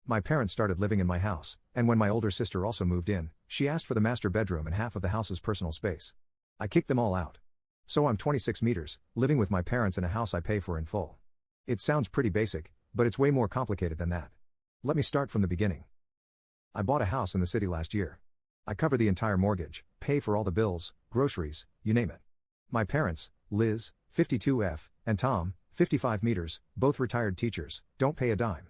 My parents started living in my house, and when my older sister also moved in, she asked for the master bedroom and half of the house's personal space. I kicked them all out. So I'm 26 meters, living with my parents in a house I pay for in full. It sounds pretty basic, but it's way more complicated than that. Let me start from the beginning. I bought a house in the city last year. I cover the entire mortgage, pay for all the bills, groceries, you name it. My parents, Liz, 52F, and Tom, 55 meters, both retired teachers, don't pay a dime.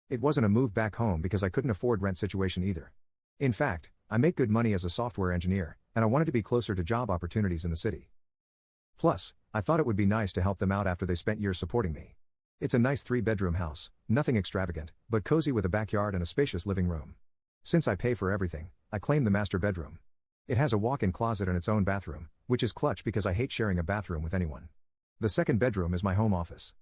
It wasn't a move back home because I couldn't afford rent situation either. In fact, I make good money as a software engineer, and I wanted to be closer to job opportunities in the city. Plus, I thought it would be nice to help them out after they spent years supporting me. It's a nice 3-bedroom house, nothing extravagant, but cozy with a backyard and a spacious living room. Since I pay for everything, I claim the master bedroom. It has a walk-in closet and its own bathroom, which is clutch because I hate sharing a bathroom with anyone. The second bedroom is my home office.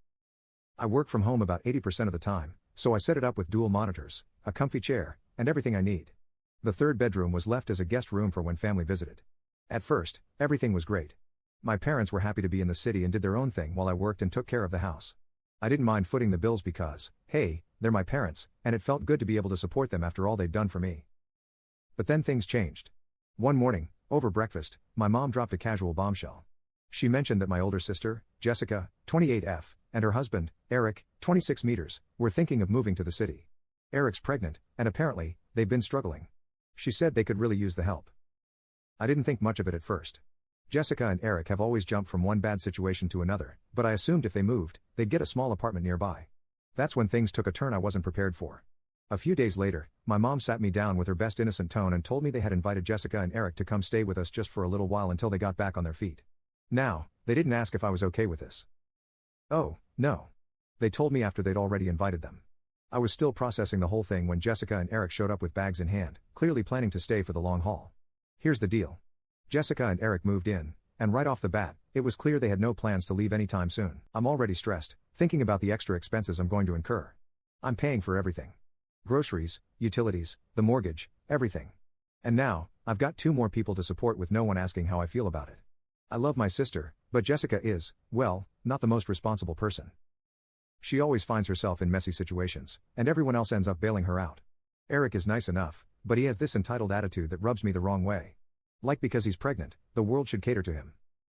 I work from home about 80% of the time, so I set it up with dual monitors, a comfy chair, and everything I need. The third bedroom was left as a guest room for when family visited. At first, everything was great. My parents were happy to be in the city and did their own thing while I worked and took care of the house. I didn't mind footing the bills because, hey, they're my parents, and it felt good to be able to support them after all they'd done for me. But then things changed. One morning, over breakfast, my mom dropped a casual bombshell. She mentioned that my older sister, Jessica, 28F, and her husband, Eric, 26 meters, were thinking of moving to the city. Eric's pregnant, and apparently, they've been struggling. She said they could really use the help. I didn't think much of it at first. Jessica and Eric have always jumped from one bad situation to another, but I assumed if they moved, they'd get a small apartment nearby. That's when things took a turn I wasn't prepared for. A few days later, my mom sat me down with her best innocent tone and told me they had invited Jessica and Eric to come stay with us just for a little while until they got back on their feet. Now, they didn't ask if I was okay with this. Oh, no. They told me after they'd already invited them. I was still processing the whole thing when Jessica and Eric showed up with bags in hand, clearly planning to stay for the long haul. Here's the deal. Jessica and Eric moved in, and right off the bat, it was clear they had no plans to leave anytime soon. I'm already stressed, thinking about the extra expenses I'm going to incur. I'm paying for everything. Groceries, utilities, the mortgage, everything. And now, I've got 2 more people to support with no one asking how I feel about it. I love my sister, but Jessica is, well, not the most responsible person. She always finds herself in messy situations, and everyone else ends up bailing her out. Eric is nice enough, but he has this entitled attitude that rubs me the wrong way. Like because he's pregnant, the world should cater to him.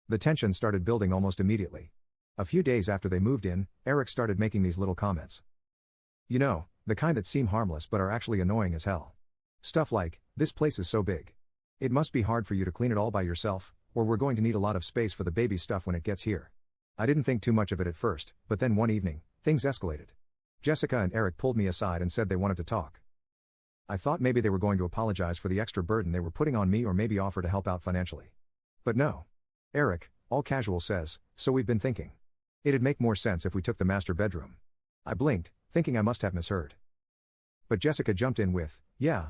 The tension started building almost immediately. A few days after they moved in, Eric started making these little comments. You know, the kind that seem harmless but are actually annoying as hell. Stuff like, this place is so big. It must be hard for you to clean it all by yourself, or we're going to need a lot of space for the baby stuff when it gets here. I didn't think too much of it at first, but then one evening, things escalated. Jessica and Eric pulled me aside and said they wanted to talk. I thought maybe they were going to apologize for the extra burden they were putting on me or maybe offer to help out financially. But no. Eric, all casual, says, so we've been thinking. It'd make more sense if we took the master bedroom. I blinked, thinking I must have misheard. But Jessica jumped in with, yeah.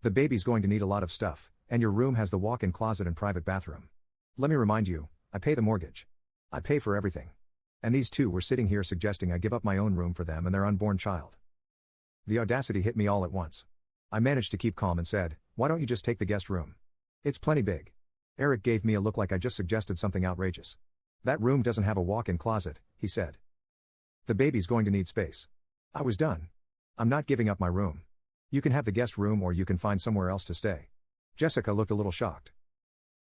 The baby's going to need a lot of stuff, and your room has the walk-in closet and private bathroom. Let me remind you, I pay the mortgage. I pay for everything. And these 2 were sitting here suggesting I give up my own room for them and their unborn child. The audacity hit me all at once. I managed to keep calm and said, why don't you just take the guest room? It's plenty big. Eric gave me a look like I just suggested something outrageous. That room doesn't have a walk-in closet, he said. The baby's going to need space. I was done. I'm not giving up my room. You can have the guest room or you can find somewhere else to stay. Jessica looked a little shocked.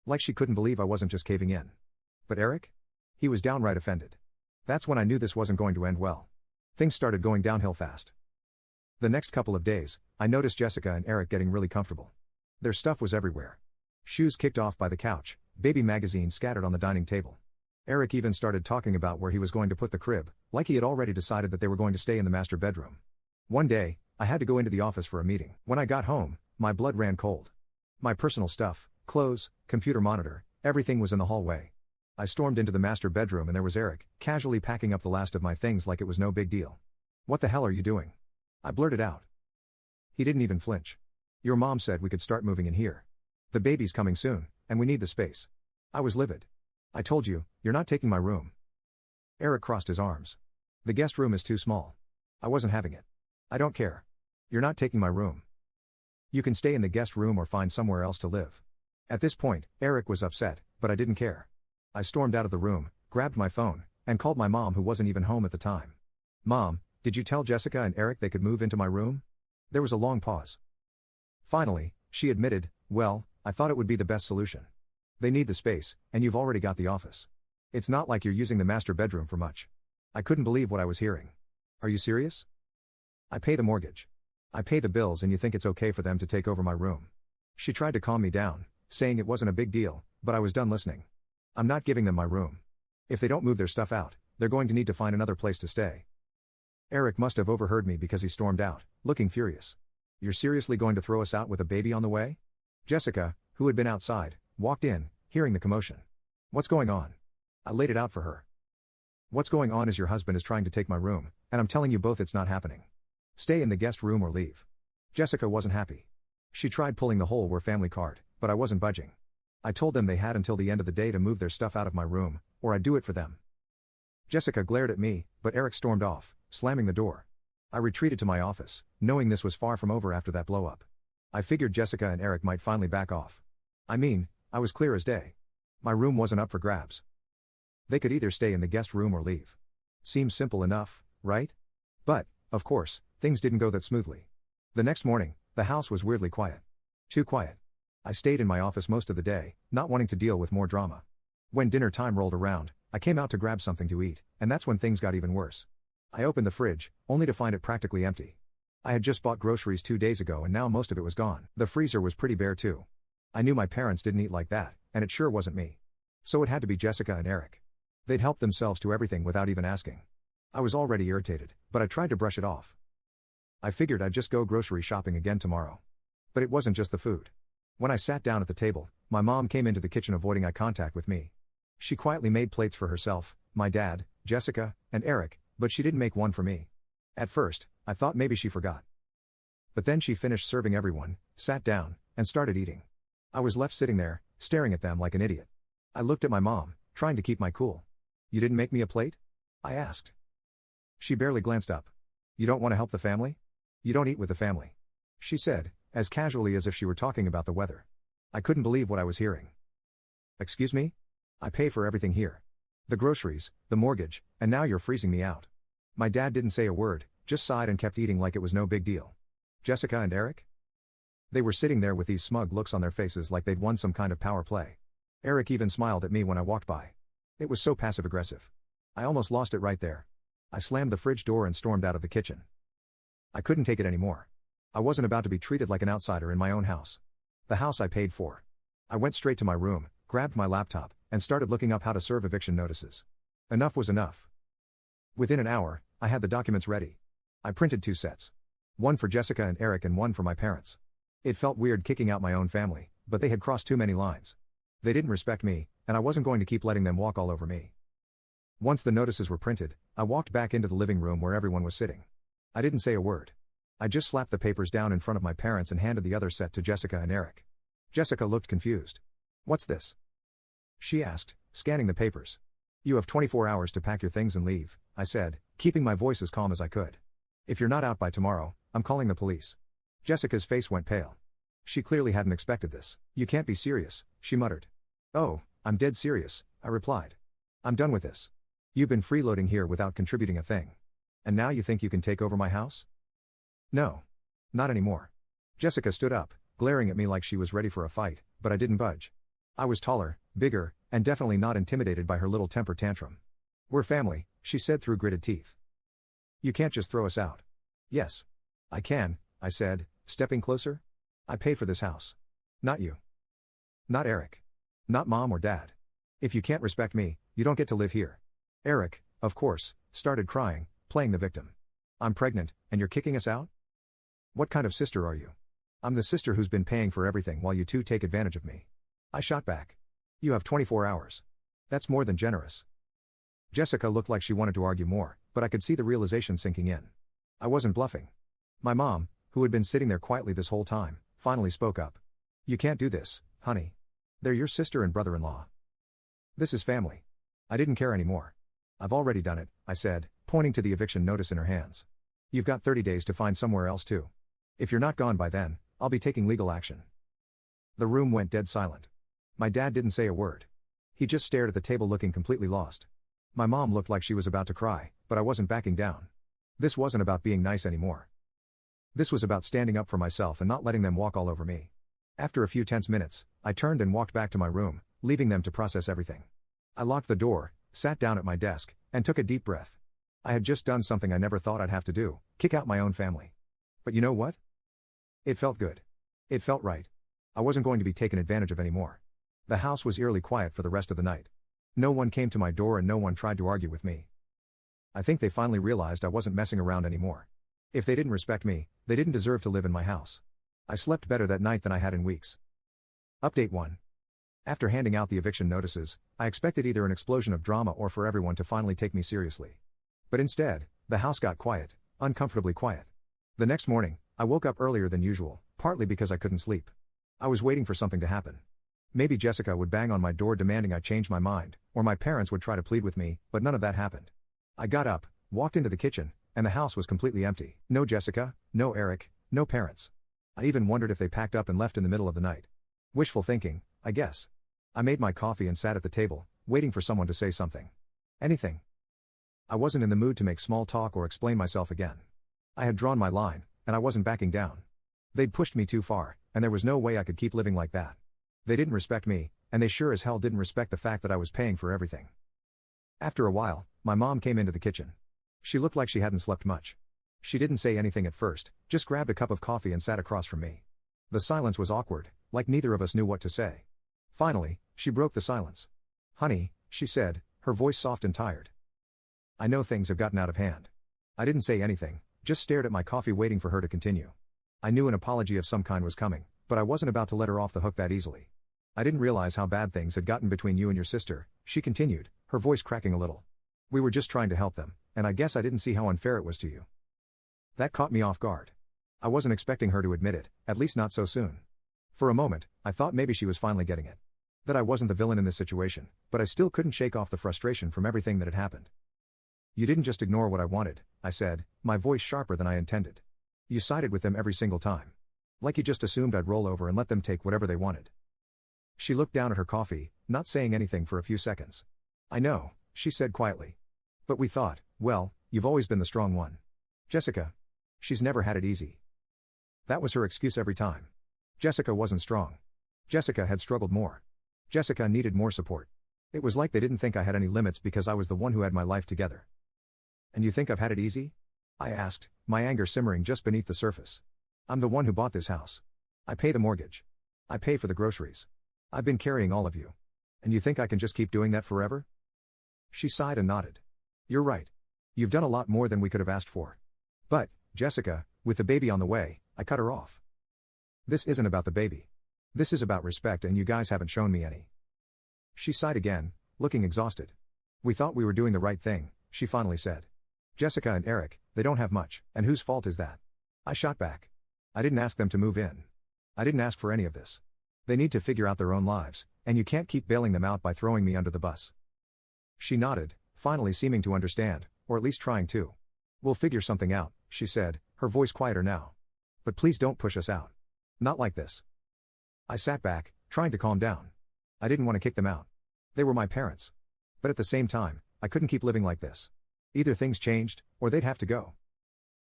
Like she couldn't believe I wasn't just caving in. But Eric? He was downright offended. That's when I knew this wasn't going to end well. Things started going downhill fast. The next couple of days, I noticed Jessica and Eric getting really comfortable. Their stuff was everywhere. Shoes kicked off by the couch, baby magazines scattered on the dining table. Eric even started talking about where he was going to put the crib, like he had already decided that they were going to stay in the master bedroom. One day, I had to go into the office for a meeting. When I got home, my blood ran cold. My personal stuff, clothes, computer monitor, everything was in the hallway. I stormed into the master bedroom and there was Eric, casually packing up the last of my things like it was no big deal. What the hell are you doing? I blurted out. He didn't even flinch. Your mom said we could start moving in here. The baby's coming soon, and we need the space. I was livid. I told you, you're not taking my room. Eric crossed his arms. The guest room is too small. I wasn't having it. I don't care. You're not taking my room. You can stay in the guest room or find somewhere else to live. At this point, Eric was upset, but I didn't care. I stormed out of the room, grabbed my phone, and called my mom who wasn't even home at the time. Mom, did you tell Jessica and Eric they could move into my room? There was a long pause. Finally, she admitted, well, I thought it would be the best solution. They need the space, and you've already got the office. It's not like you're using the master bedroom for much. I couldn't believe what I was hearing. Are you serious? I pay the mortgage. I pay the bills, and you think it's okay for them to take over my room? She tried to calm me down, saying it wasn't a big deal, but I was done listening. I'm not giving them my room. If they don't move their stuff out, they're going to need to find another place to stay. Eric must have overheard me because he stormed out, looking furious. You're seriously going to throw us out with a baby on the way? Jessica, who had been outside, walked in, hearing the commotion. What's going on? I laid it out for her. What's going on is your husband is trying to take my room, and I'm telling you both it's not happening. Stay in the guest room or leave. Jessica wasn't happy. She tried pulling the whole "we're family" card, but I wasn't budging. I told them they had until the end of the day to move their stuff out of my room, or I'd do it for them. Jessica glared at me, but Eric stormed off, slamming the door. I retreated to my office, knowing this was far from over after that blow-up. I figured Jessica and Eric might finally back off. I mean, I was clear as day. My room wasn't up for grabs. They could either stay in the guest room or leave. Seems simple enough, right? But, of course, things didn't go that smoothly. The next morning, the house was weirdly quiet. Too quiet. I stayed in my office most of the day, not wanting to deal with more drama. When dinner time rolled around, I came out to grab something to eat, and that's when things got even worse. I opened the fridge, only to find it practically empty. I had just bought groceries 2 days ago and now most of it was gone. The freezer was pretty bare too. I knew my parents didn't eat like that, and it sure wasn't me. So it had to be Jessica and Eric. They'd helped themselves to everything without even asking. I was already irritated, but I tried to brush it off. I figured I'd just go grocery shopping again tomorrow. But it wasn't just the food. When I sat down at the table, my mom came into the kitchen avoiding eye contact with me. She quietly made plates for herself, my dad, Jessica, and Eric, but she didn't make one for me. At first, I thought maybe she forgot. But then she finished serving everyone, sat down, and started eating. I was left sitting there, staring at them like an idiot. I looked at my mom, trying to keep my cool. You didn't make me a plate? I asked. She barely glanced up. You don't want to help the family? You don't eat with the family, she said, as casually as if she were talking about the weather. I couldn't believe what I was hearing. Excuse me? I pay for everything here. The groceries, the mortgage, and now you're freezing me out. My dad didn't say a word, just sighed and kept eating like it was no big deal. Jessica and Eric? They were sitting there with these smug looks on their faces like they'd won some kind of power play. Eric even smiled at me when I walked by. It was so passive-aggressive. I almost lost it right there. I slammed the fridge door and stormed out of the kitchen. I couldn't take it anymore. I wasn't about to be treated like an outsider in my own house. The house I paid for. I went straight to my room, grabbed my laptop, and started looking up how to serve eviction notices. Enough was enough. Within an hour, I had the documents ready. I printed 2 sets. One for Jessica and Eric and one for my parents. It felt weird kicking out my own family, but they had crossed too many lines. They didn't respect me, and I wasn't going to keep letting them walk all over me. Once the notices were printed, I walked back into the living room where everyone was sitting. I didn't say a word. I just slapped the papers down in front of my parents and handed the other set to Jessica and Eric. Jessica looked confused. What's this? She asked, scanning the papers. You have 24 hours to pack your things and leave, I said, keeping my voice as calm as I could. If you're not out by tomorrow, I'm calling the police. Jessica's face went pale. She clearly hadn't expected this. You can't be serious, she muttered. Oh, I'm dead serious, I replied. I'm done with this. You've been freeloading here without contributing a thing. And now you think you can take over my house? No. Not anymore. Jessica stood up, glaring at me like she was ready for a fight, but I didn't budge. I was taller, bigger, and definitely not intimidated by her little temper tantrum. We're family, she said through gritted teeth. You can't just throw us out. Yes. I can, I said, stepping closer. I pay for this house. Not you. Not Eric. Not Mom or Dad. If you can't respect me, you don't get to live here. Eric, of course, started crying, playing the victim. I'm pregnant, and you're kicking us out? What kind of sister are you? I'm the sister who's been paying for everything while you two take advantage of me. I shot back. You have 24 hours. That's more than generous. Jessica looked like she wanted to argue more, but I could see the realization sinking in. I wasn't bluffing. My mom, who had been sitting there quietly this whole time, finally spoke up. You can't do this, honey. They're your sister and brother-in-law. This is family. I didn't care anymore. I've already done it, I said, pointing to the eviction notice in her hands. You've got 30 days to find somewhere else too. If you're not gone by then, I'll be taking legal action. The room went dead silent. My dad didn't say a word. He just stared at the table looking completely lost. My mom looked like she was about to cry, but I wasn't backing down. This wasn't about being nice anymore. This was about standing up for myself and not letting them walk all over me. After a few tense minutes, I turned and walked back to my room, leaving them to process everything. I locked the door, sat down at my desk, and took a deep breath. I had just done something I never thought I'd have to do, kick out my own family. But you know what? It felt good. It felt right. I wasn't going to be taken advantage of anymore. The house was eerily quiet for the rest of the night. No one came to my door and no one tried to argue with me. I think they finally realized I wasn't messing around anymore. If they didn't respect me, they didn't deserve to live in my house. I slept better that night than I had in weeks. Update 1. After handing out the eviction notices, I expected either an explosion of drama or for everyone to finally take me seriously. But instead, the house got quiet, uncomfortably quiet. The next morning, I woke up earlier than usual, partly because I couldn't sleep. I was waiting for something to happen. Maybe Jessica would bang on my door demanding I change my mind, or my parents would try to plead with me, but none of that happened. I got up, walked into the kitchen, and the house was completely empty. No Jessica, no Eric, no parents. I even wondered if they packed up and left in the middle of the night. Wishful thinking, I guess. I made my coffee and sat at the table, waiting for someone to say something. Anything. I wasn't in the mood to make small talk or explain myself again. I had drawn my line, and I wasn't backing down. They'd pushed me too far, and there was no way I could keep living like that. They didn't respect me, and they sure as hell didn't respect the fact that I was paying for everything. After a while, my mom came into the kitchen. She looked like she hadn't slept much. She didn't say anything at first, just grabbed a cup of coffee and sat across from me. The silence was awkward, like neither of us knew what to say. Finally, she broke the silence. "Honey," she said, her voice soft and tired. "I know things have gotten out of hand." I didn't say anything, just stared at my coffee waiting for her to continue. I knew an apology of some kind was coming, but I wasn't about to let her off the hook that easily. "I didn't realize how bad things had gotten between you and your sister," she continued, her voice cracking a little. "We were just trying to help them, and I guess I didn't see how unfair it was to you." That caught me off guard. I wasn't expecting her to admit it, at least not so soon. For a moment, I thought maybe she was finally getting it. That I wasn't the villain in this situation, but I still couldn't shake off the frustration from everything that had happened. "You didn't just ignore what I wanted," I said, my voice sharper than I intended. "You sided with them every single time. Like you just assumed I'd roll over and let them take whatever they wanted." She looked down at her coffee, not saying anything for a few seconds. "I know," she said quietly. "But we thought, well, you've always been the strong one. Jessica. She's never had it easy." That was her excuse every time. Jessica wasn't strong. Jessica had struggled more. Jessica needed more support. It was like they didn't think I had any limits because I was the one who had my life together. "And you think I've had it easy?" I asked, my anger simmering just beneath the surface. "I'm the one who bought this house. I pay the mortgage. I pay for the groceries. I've been carrying all of you. And you think I can just keep doing that forever?" She sighed and nodded. "You're right. You've done a lot more than we could have asked for. But, Jessica, with the baby on the way," I cut her off. "This isn't about the baby. This is about respect, and you guys haven't shown me any." She sighed again, looking exhausted. "We thought we were doing the right thing," she finally said. "Jessica and Eric, they don't have much, and whose fault is that?" I shot back. "I didn't ask them to move in. I didn't ask for any of this. They need to figure out their own lives, and you can't keep bailing them out by throwing me under the bus." She nodded, finally seeming to understand, or at least trying to. "We'll figure something out," she said, her voice quieter now. "But please don't push us out. Not like this." I sat back, trying to calm down. I didn't want to kick them out. They were my parents. But at the same time, I couldn't keep living like this. Either things changed, or they'd have to go.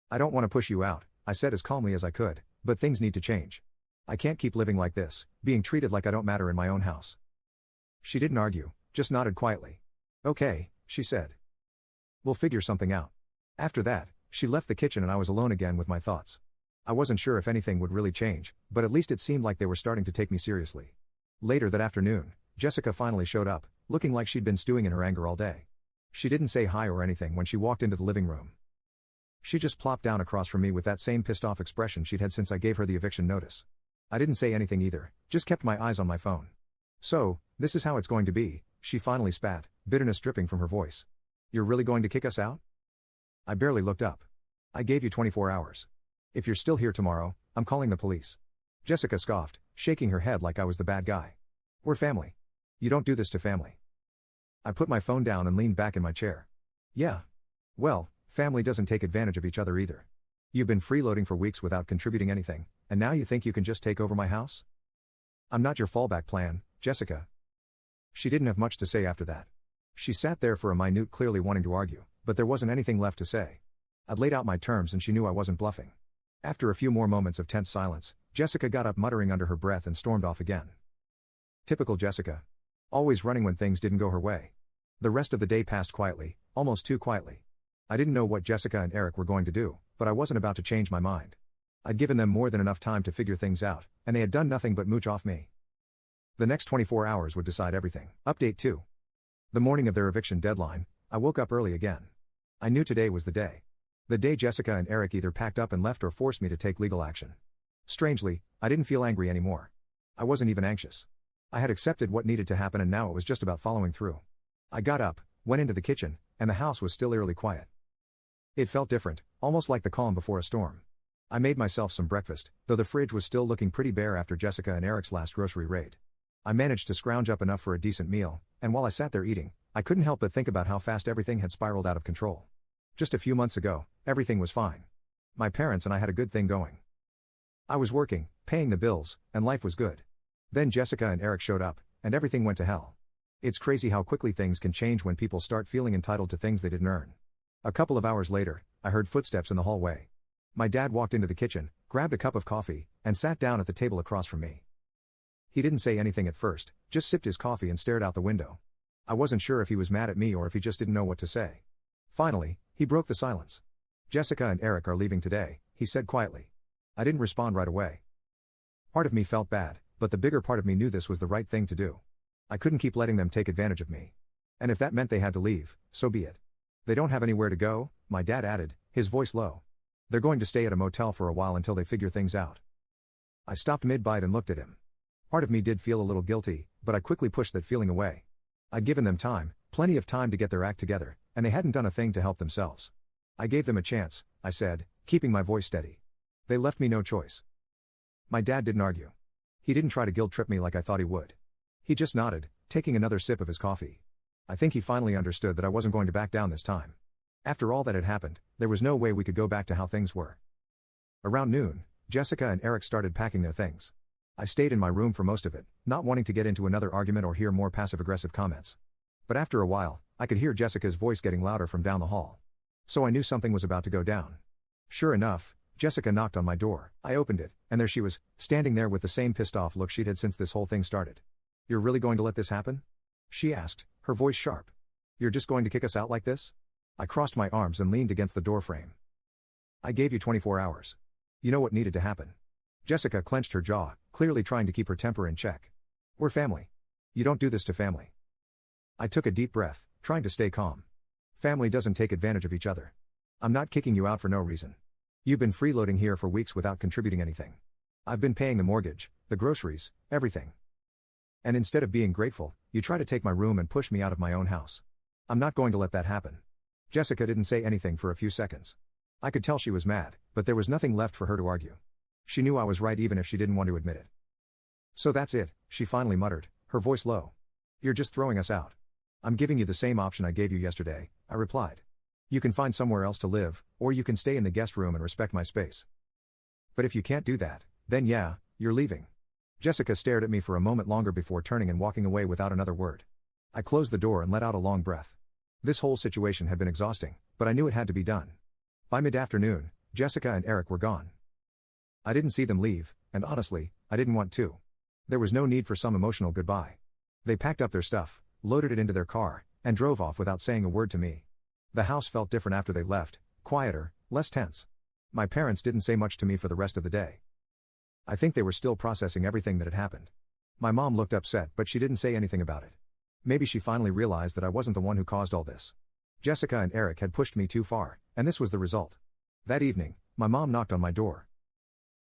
"I don't want to push you out," I said as calmly as I could, "but things need to change. I can't keep living like this, being treated like I don't matter in my own house." She didn't argue, just nodded quietly. "Okay," she said. "We'll figure something out." After that, she left the kitchen and I was alone again with my thoughts. I wasn't sure if anything would really change, but at least it seemed like they were starting to take me seriously. Later that afternoon, Jessica finally showed up, looking like she'd been stewing in her anger all day. She didn't say hi or anything when she walked into the living room. She just plopped down across from me with that same pissed-off expression she'd had since I gave her the eviction notice. I didn't say anything either, just kept my eyes on my phone. "So, this is how it's going to be," she finally spat, bitterness dripping from her voice. "You're really going to kick us out?" I barely looked up. "I gave you 24 hours. If you're still here tomorrow, I'm calling the police." Jessica scoffed, shaking her head like I was the bad guy. "We're family. You don't do this to family." I put my phone down and leaned back in my chair. "Yeah. Well, family doesn't take advantage of each other either. You've been freeloading for weeks without contributing anything, and now you think you can just take over my house? I'm not your fallback plan, Jessica." She didn't have much to say after that. She sat there for a minute, clearly wanting to argue, but there wasn't anything left to say. I'd laid out my terms and she knew I wasn't bluffing. After a few more moments of tense silence, Jessica got up muttering under her breath and stormed off again. Typical Jessica. Always running when things didn't go her way. The rest of the day passed quietly, almost too quietly. I didn't know what Jessica and Eric were going to do, but I wasn't about to change my mind. I'd given them more than enough time to figure things out, and they had done nothing but mooch off me. The next 24 hours would decide everything. Update 2. The morning of their eviction deadline, I woke up early again. I knew today was the day. The day Jessica and Eric either packed up and left or forced me to take legal action. Strangely, I didn't feel angry anymore. I wasn't even anxious. I had accepted what needed to happen and now it was just about following through. I got up, went into the kitchen, and the house was still eerily quiet. It felt different, almost like the calm before a storm. I made myself some breakfast, though the fridge was still looking pretty bare after Jessica and Eric's last grocery raid. I managed to scrounge up enough for a decent meal, and while I sat there eating, I couldn't help but think about how fast everything had spiraled out of control. Just a few months ago, everything was fine. My parents and I had a good thing going. I was working, paying the bills, and life was good. Then Jessica and Eric showed up, and everything went to hell. It's crazy how quickly things can change when people start feeling entitled to things they didn't earn. A couple of hours later, I heard footsteps in the hallway. My dad walked into the kitchen, grabbed a cup of coffee, and sat down at the table across from me. He didn't say anything at first, just sipped his coffee and stared out the window. I wasn't sure if he was mad at me or if he just didn't know what to say. Finally, he broke the silence. "Jessica and Eric are leaving today," he said quietly. I didn't respond right away. Part of me felt bad, but the bigger part of me knew this was the right thing to do. I couldn't keep letting them take advantage of me. And if that meant they had to leave, so be it. "They don't have anywhere to go," my dad added, his voice low. "They're going to stay at a motel for a while until they figure things out." I stopped mid-bite and looked at him. Part of me did feel a little guilty, but I quickly pushed that feeling away. I'd given them time, plenty of time to get their act together, and they hadn't done a thing to help themselves. "I gave them a chance," I said, keeping my voice steady. "They left me no choice." My dad didn't argue. He didn't try to guilt-trip me like I thought he would. He just nodded, taking another sip of his coffee. I think he finally understood that I wasn't going to back down this time. After all that had happened, there was no way we could go back to how things were. Around noon, Jessica and Eric started packing their things. I stayed in my room for most of it, not wanting to get into another argument or hear more passive-aggressive comments. But after a while, I could hear Jessica's voice getting louder from down the hall. So I knew something was about to go down. Sure enough, Jessica knocked on my door. I opened it, and there she was, standing there with the same pissed-off look she'd had since this whole thing started. "You're really going to let this happen?" she asked, her voice sharp. "You're just going to kick us out like this?" I crossed my arms and leaned against the doorframe. "I gave you 24 hours. You know what needed to happen." Jessica clenched her jaw, clearly trying to keep her temper in check. "We're family. You don't do this to family." I took a deep breath, trying to stay calm. "Family doesn't take advantage of each other. I'm not kicking you out for no reason. You've been freeloading here for weeks without contributing anything. I've been paying the mortgage, the groceries, everything. And instead of being grateful, you try to take my room and push me out of my own house. I'm not going to let that happen." Jessica didn't say anything for a few seconds. I could tell she was mad, but there was nothing left for her to argue. She knew I was right even if she didn't want to admit it. "So that's it," she finally muttered, her voice low. "You're just throwing us out." "I'm giving you the same option I gave you yesterday," I replied. "You can find somewhere else to live, or you can stay in the guest room and respect my space. But if you can't do that, then yeah, you're leaving." Jessica stared at me for a moment longer before turning and walking away without another word. I closed the door and let out a long breath. This whole situation had been exhausting, but I knew it had to be done. By mid-afternoon, Jessica and Eric were gone. I didn't see them leave, and honestly, I didn't want to. There was no need for some emotional goodbye. They packed up their stuff, loaded it into their car, and drove off without saying a word to me. The house felt different after they left, quieter, less tense. My parents didn't say much to me for the rest of the day. I think they were still processing everything that had happened. My mom looked upset, but she didn't say anything about it. Maybe she finally realized that I wasn't the one who caused all this. Jessica and Eric had pushed me too far, and this was the result. That evening, my mom knocked on my door.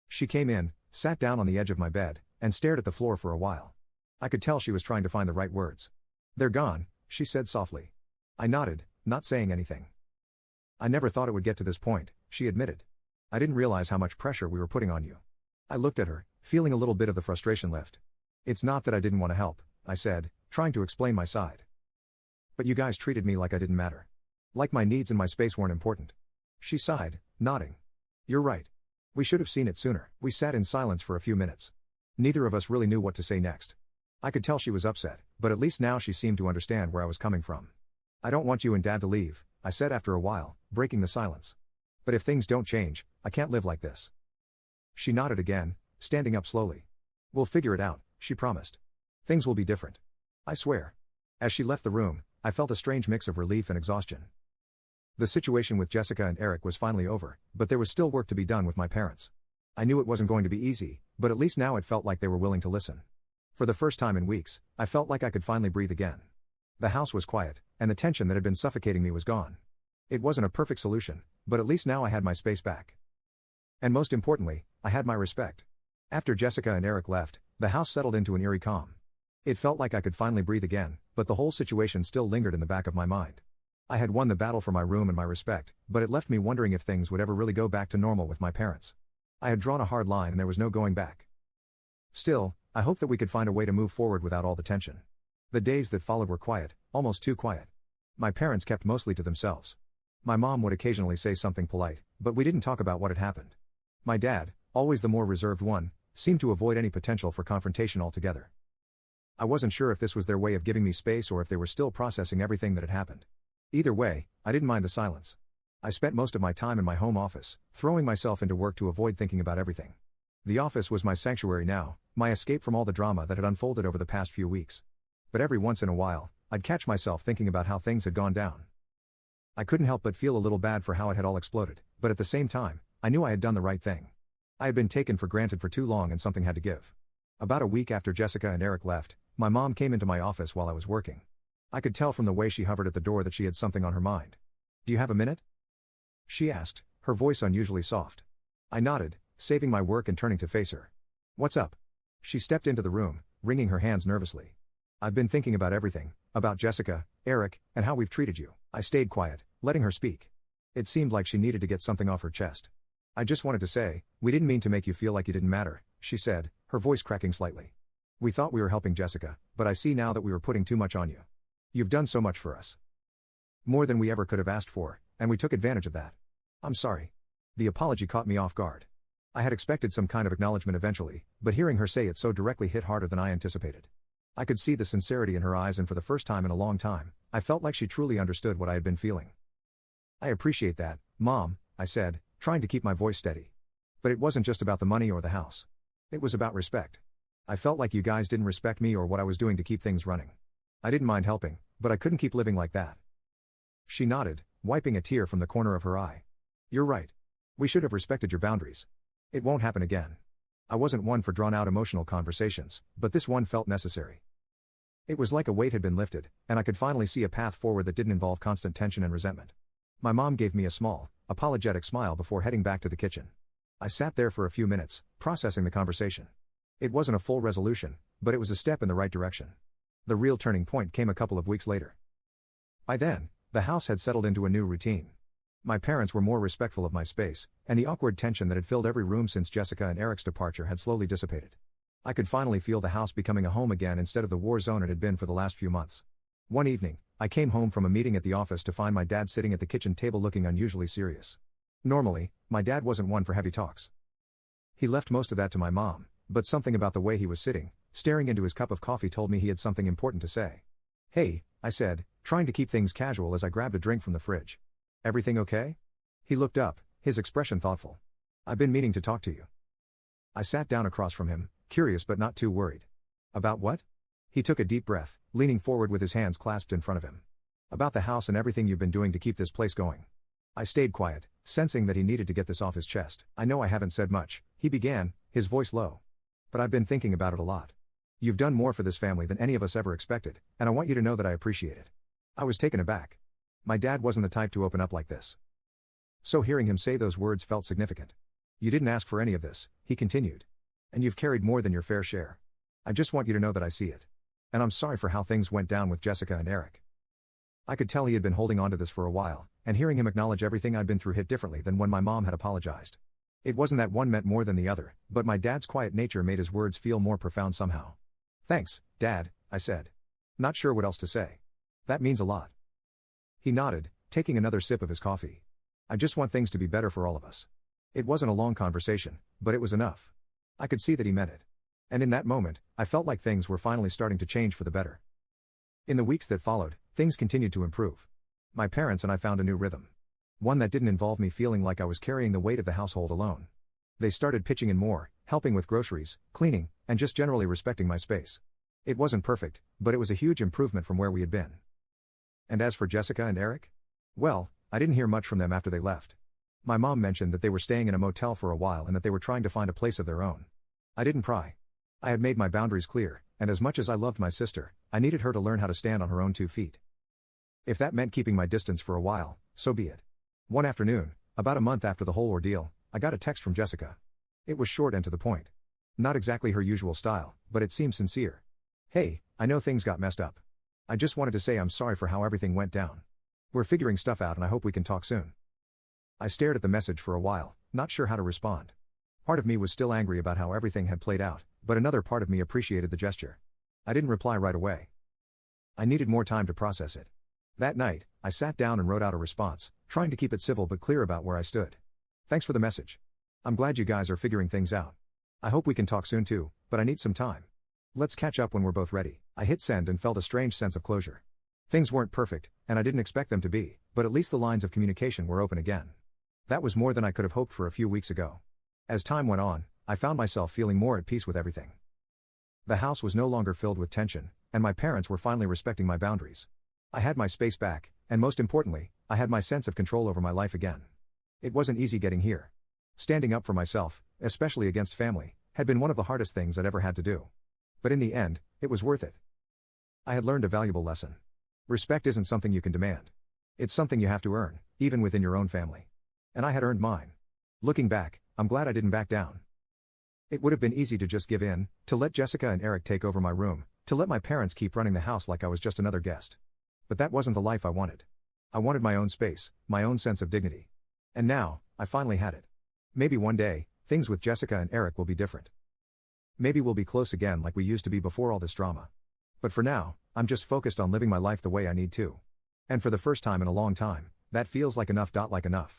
She came in, sat down on the edge of my bed, and stared at the floor for a while. I could tell she was trying to find the right words. "They're gone," she said softly. I nodded, not saying anything. "I never thought it would get to this point," she admitted. "I didn't realize how much pressure we were putting on you." I looked at her, feeling a little bit of the frustration lift. "It's not that I didn't want to help," I said, trying to explain my side. "But you guys treated me like I didn't matter. Like my needs and my space weren't important." She sighed, nodding. "You're right. We should have seen it sooner." We sat in silence for a few minutes. Neither of us really knew what to say next. I could tell she was upset, but at least now she seemed to understand where I was coming from. "I don't want you and Dad to leave," I said after a while, breaking the silence. "But if things don't change, I can't live like this. She nodded again, standing up slowly. We'll figure it out, she promised. Things will be different. I swear. As she left the room, I felt a strange mix of relief and exhaustion. The situation with Jessica and Eric was finally over, but there was still work to be done with my parents. I knew it wasn't going to be easy, but at least now it felt like they were willing to listen. For the first time in weeks, I felt like I could finally breathe again. The house was quiet, and the tension that had been suffocating me was gone. It wasn't a perfect solution, but at least now I had my space back. And most importantly, I had my respect. After Jessica and Eric left, the house settled into an eerie calm. It felt like I could finally breathe again, but the whole situation still lingered in the back of my mind. I had won the battle for my room and my respect, but it left me wondering if things would ever really go back to normal with my parents. I had drawn a hard line and there was no going back. Still, I hoped that we could find a way to move forward without all the tension. The days that followed were quiet, almost too quiet. My parents kept mostly to themselves. My mom would occasionally say something polite, but we didn't talk about what had happened. My dad, always the more reserved one, seemed to avoid any potential for confrontation altogether. I wasn't sure if this was their way of giving me space or if they were still processing everything that had happened. Either way, I didn't mind the silence. I spent most of my time in my home office, throwing myself into work to avoid thinking about everything. The office was my sanctuary now, my escape from all the drama that had unfolded over the past few weeks. But every once in a while, I'd catch myself thinking about how things had gone down. I couldn't help but feel a little bad for how it had all exploded, but at the same time, I knew I had done the right thing. I had been taken for granted for too long and something had to give. About a week after Jessica and Eric left, my mom came into my office while I was working. I could tell from the way she hovered at the door that she had something on her mind. Do you have a minute? She asked, her voice unusually soft. I nodded, saving my work and turning to face her. What's up? She stepped into the room, wringing her hands nervously. I've been thinking about everything, about Jessica, Eric, and how we've treated you. I stayed quiet, letting her speak. It seemed like she needed to get something off her chest. I just wanted to say, we didn't mean to make you feel like you didn't matter, she said, her voice cracking slightly. We thought we were helping Jessica, but I see now that we were putting too much on you. You've done so much for us. More than we ever could have asked for, and we took advantage of that. I'm sorry. The apology caught me off guard. I had expected some kind of acknowledgement eventually, but hearing her say it so directly hit harder than I anticipated. I could see the sincerity in her eyes, and for the first time in a long time, I felt like she truly understood what I had been feeling. I appreciate that, Mom, I said, trying to keep my voice steady. But it wasn't just about the money or the house. It was about respect. I felt like you guys didn't respect me or what I was doing to keep things running. I didn't mind helping, but I couldn't keep living like that. She nodded, wiping a tear from the corner of her eye. You're right. We should have respected your boundaries. It won't happen again. I wasn't one for drawn-out emotional conversations, but this one felt necessary. It was like a weight had been lifted, and I could finally see a path forward that didn't involve constant tension and resentment. My mom gave me a small, apologetic smile before heading back to the kitchen. I sat there for a few minutes, processing the conversation. It wasn't a full resolution, but it was a step in the right direction. The real turning point came a couple of weeks later. By then, the house had settled into a new routine. My parents were more respectful of my space, and the awkward tension that had filled every room since Jessica and Eric's departure had slowly dissipated. I could finally feel the house becoming a home again instead of the war zone it had been for the last few months. One evening, I came home from a meeting at the office to find my dad sitting at the kitchen table looking unusually serious. Normally, my dad wasn't one for heavy talks. He left most of that to my mom, but something about the way he was sitting, staring into his cup of coffee told me he had something important to say. Hey, I said, trying to keep things casual as I grabbed a drink from the fridge. Everything okay? He looked up, his expression thoughtful. I've been meaning to talk to you. I sat down across from him, curious but not too worried. About what? He took a deep breath, leaning forward with his hands clasped in front of him. About the house and everything you've been doing to keep this place going. I stayed quiet, sensing that he needed to get this off his chest. I know I haven't said much, he began, his voice low. But I've been thinking about it a lot. You've done more for this family than any of us ever expected, and I want you to know that I appreciate it. I was taken aback. My dad wasn't the type to open up like this. So hearing him say those words felt significant. You didn't ask for any of this, he continued. And you've carried more than your fair share. I just want you to know that I see it. And I'm sorry for how things went down with Jessica and Eric. I could tell he had been holding on to this for a while, and hearing him acknowledge everything I'd been through hit differently than when my mom had apologized. It wasn't that one meant more than the other, but my dad's quiet nature made his words feel more profound somehow. Thanks, Dad, I said. Not sure what else to say. That means a lot. He nodded, taking another sip of his coffee. I just want things to be better for all of us. It wasn't a long conversation, but it was enough. I could see that he meant it. And in that moment, I felt like things were finally starting to change for the better. In the weeks that followed, things continued to improve. My parents and I found a new rhythm. One that didn't involve me feeling like I was carrying the weight of the household alone. They started pitching in more, helping with groceries, cleaning, and just generally respecting my space. It wasn't perfect, but it was a huge improvement from where we had been. And as for Jessica and Eric? Well, I didn't hear much from them after they left. My mom mentioned that they were staying in a motel for a while and that they were trying to find a place of their own. I didn't pry. I had made my boundaries clear, and as much as I loved my sister, I needed her to learn how to stand on her own 2 feet. If that meant keeping my distance for a while, so be it. One afternoon, about a month after the whole ordeal, I got a text from Jessica. It was short and to the point. Not exactly her usual style, but it seemed sincere. "Hey, I know things got messed up. I just wanted to say I'm sorry for how everything went down. We're figuring stuff out and I hope we can talk soon." I stared at the message for a while, not sure how to respond. Part of me was still angry about how everything had played out, but another part of me appreciated the gesture. I didn't reply right away. I needed more time to process it. That night, I sat down and wrote out a response, trying to keep it civil but clear about where I stood. "Thanks for the message. I'm glad you guys are figuring things out. I hope we can talk soon too, but I need some time. Let's catch up when we're both ready." I hit send and felt a strange sense of closure. Things weren't perfect, and I didn't expect them to be, but at least the lines of communication were open again. That was more than I could have hoped for a few weeks ago. As time went on, I found myself feeling more at peace with everything. The house was no longer filled with tension, and my parents were finally respecting my boundaries. I had my space back, and most importantly, I had my sense of control over my life again. It wasn't easy getting here. Standing up for myself, especially against family, had been one of the hardest things I'd ever had to do. But in the end, it was worth it. I had learned a valuable lesson. Respect isn't something you can demand. It's something you have to earn, even within your own family. And I had earned mine. Looking back, I'm glad I didn't back down. It would have been easy to just give in, to let Jessica and Eric take over my room, to let my parents keep running the house like I was just another guest. But that wasn't the life I wanted. I wanted my own space, my own sense of dignity. And now, I finally had it. Maybe one day, things with Jessica and Eric will be different. Maybe we'll be close again like we used to be before all this drama. But for now, I'm just focused on living my life the way I need to. And for the first time in a long time, that feels like enough. Like enough.